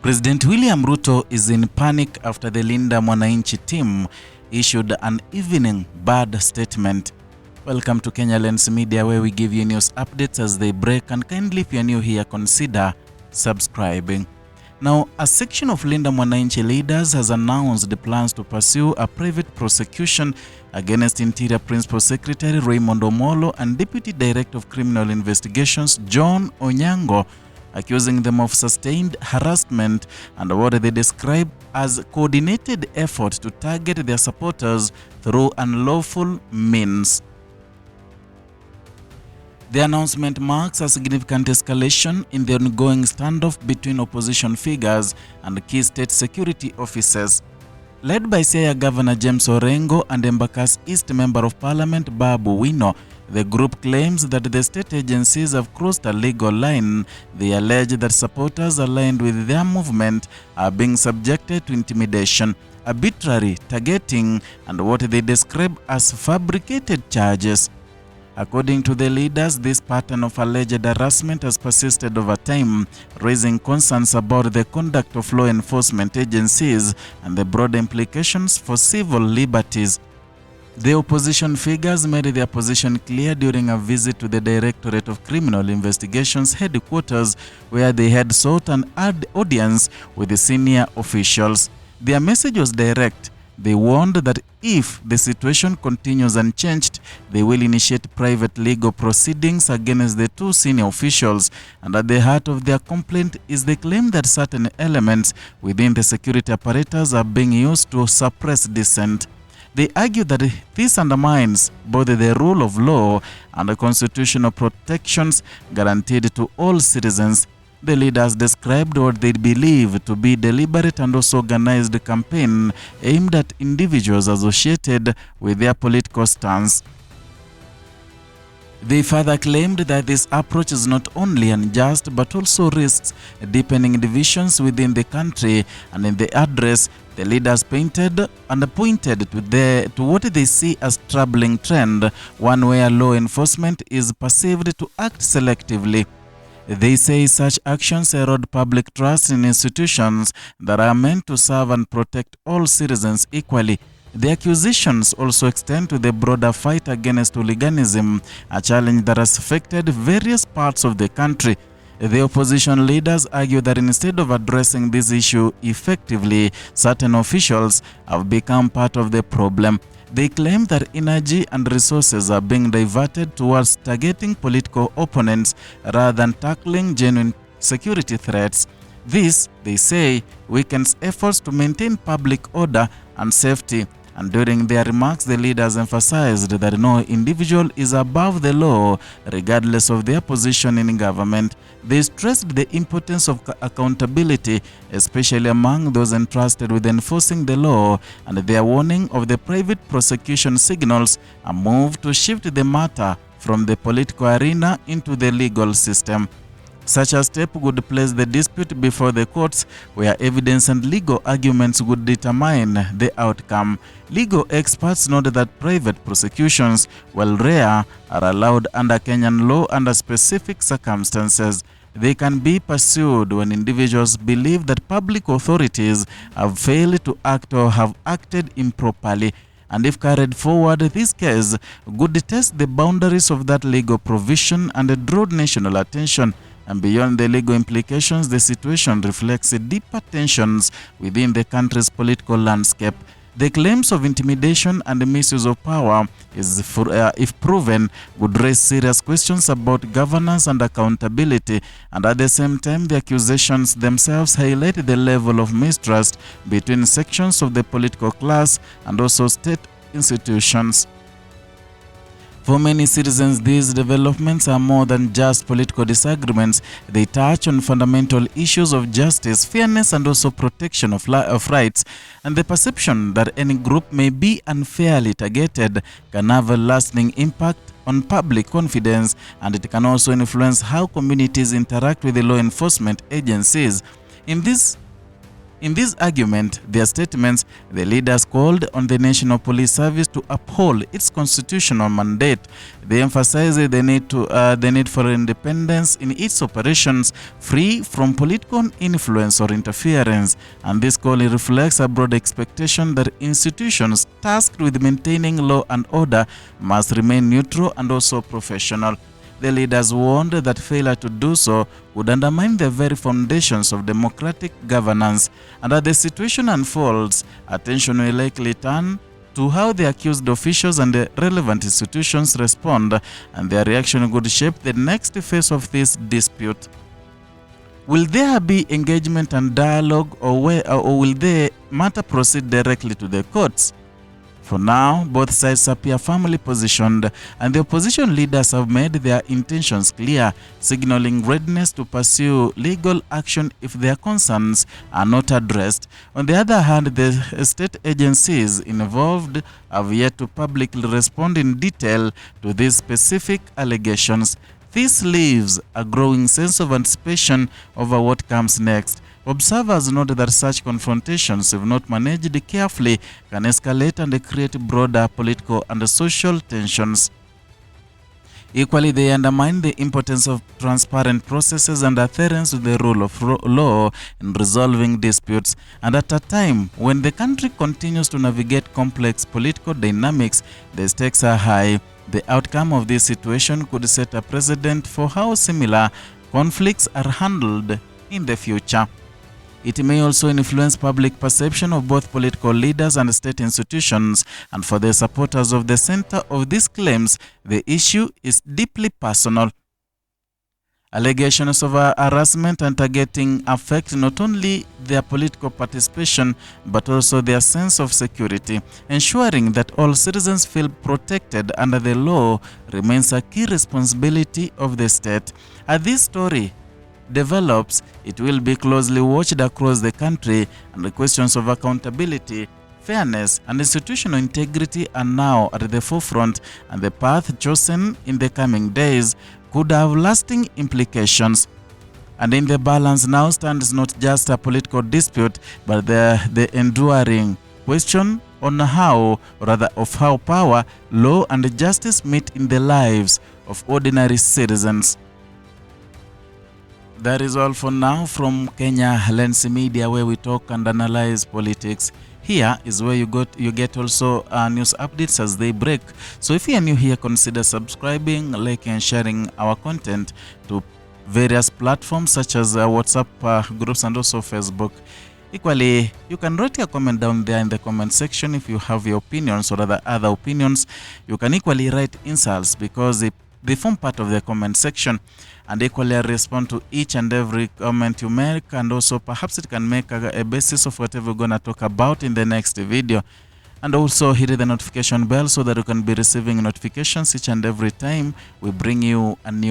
President William Ruto is in panic after the Linda Mwananchi team issued an evening bad statement. Welcome to Kenya Lens Media, where we give you news updates as they break, and kindly, if you're new here, consider subscribing. Now, a section of Linda Mwananchi leaders has announced the plans to pursue a private prosecution against Interior Principal Secretary Raymond Omolo and Deputy Director of Criminal Investigations John Onyango, accusing them of sustained harassment and what they describe as coordinated effort to target their supporters through unlawful means. The announcement marks a significant escalation in the ongoing standoff between opposition figures and key state security officers. Led by Siaya Governor James Orengo and Embakasi East Member of Parliament Babu Wino, the group claims that the state agencies have crossed a legal line. They allege that supporters aligned with their movement are being subjected to intimidation, arbitrary targeting, and what they describe as fabricated charges. According to the leaders, this pattern of alleged harassment has persisted over time, raising concerns about the conduct of law enforcement agencies and the broader implications for civil liberties. The opposition figures made their position clear during a visit to the Directorate of Criminal Investigations headquarters, where they had sought an audience with the senior officials. Their message was direct. They warned that if the situation continues unchanged, they will initiate private legal proceedings against the two senior officials, and at the heart of their complaint is the claim that certain elements within the security apparatus are being used to suppress dissent. They argue that this undermines both the rule of law and the constitutional protections guaranteed to all citizens. The leaders described what they believe to be deliberate and also organized campaign aimed at individuals associated with their political stance. They further claimed that this approach is not only unjust but also risks deepening divisions within the country, and in the address, the leaders pointed to what they see as troubling trend, one where law enforcement is perceived to act selectively. They say such actions erode public trust in institutions that are meant to serve and protect all citizens equally. The accusations also extend to the broader fight against hooliganism, a challenge that has affected various parts of the country. The opposition leaders argue that instead of addressing this issue effectively, certain officials have become part of the problem. They claim that energy and resources are being diverted towards targeting political opponents rather than tackling genuine security threats. This, they say, weakens efforts to maintain public order and safety. And during their remarks, the leaders emphasized that no individual is above the law, regardless of their position in government. They stressed the importance of accountability, especially among those entrusted with enforcing the law, and their warning of the private prosecution signals a move to shift the matter from the political arena into the legal system. Such a step would place the dispute before the courts, where evidence and legal arguments would determine the outcome. Legal experts note that private prosecutions, while rare, are allowed under Kenyan law under specific circumstances. They can be pursued when individuals believe that public authorities have failed to act or have acted improperly. And if carried forward, this case would test the boundaries of that legal provision and draw national attention. And beyond the legal implications, the situation reflects deeper tensions within the country's political landscape. The claims of intimidation and misuse of power, if proven, would raise serious questions about governance and accountability, and at the same time, the accusations themselves highlight the level of mistrust between sections of the political class and also state institutions. For many citizens, these developments are more than just political disagreements. They touch on fundamental issues of justice, fairness, and also protection of rights. And the perception that any group may be unfairly targeted can have a lasting impact on public confidence, and it can also influence how communities interact with the law enforcement agencies. In this In this argument, their statements, the leaders called on the National Police Service to uphold its constitutional mandate. They emphasized the need for independence in its operations, free from political influence or interference. And this call reflects a broad expectation that institutions tasked with maintaining law and order must remain neutral and also professional. The leaders warned that failure to do so would undermine the very foundations of democratic governance. And as the situation unfolds, attention will likely turn to how the accused officials and the relevant institutions respond, and their reaction could shape the next phase of this dispute. Will there be engagement and dialogue, or will the matter proceed directly to the courts? For now, both sides appear firmly positioned, and the opposition leaders have made their intentions clear, signaling readiness to pursue legal action if their concerns are not addressed. On the other hand, the state agencies involved have yet to publicly respond in detail to these specific allegations. This leaves a growing sense of anticipation over what comes next. Observers note that such confrontations, if not managed carefully, can escalate and create broader political and social tensions. Equally, they undermine the importance of transparent processes and adherence to the rule of law in resolving disputes. And at a time when the country continues to navigate complex political dynamics, the stakes are high. The outcome of this situation could set a precedent for how similar conflicts are handled in the future. It may also influence public perception of both political leaders and state institutions, and for the supporters of the center of these claims, the issue is deeply personal. Allegations of harassment and targeting affect not only their political participation but also their sense of security. Ensuring that all citizens feel protected under the law remains a key responsibility of the state. As this story develops, it will be closely watched across the country, and the questions of accountability, fairness, and institutional integrity are now at the forefront, and the path chosen in the coming days could have lasting implications. And in the balance now stands not just a political dispute, but the enduring question on how power, law, and justice meet in the lives of ordinary citizens. That is all for now from Kenya Lens Media, where we talk and analyze politics. Here is where you get also news updates as they break. So if you are new here, consider subscribing, liking, and sharing our content to various platforms such as WhatsApp groups and also Facebook. Equally, you can write your comment down there in the comment section if you have your opinions or other opinions. You can equally write insults because they form part of the comment section, and equally respond to each and every comment you make, and also perhaps it can make a basis of whatever we're going to talk about in the next video. And also hit the notification bell so that you can be receiving notifications each and every time we bring you a new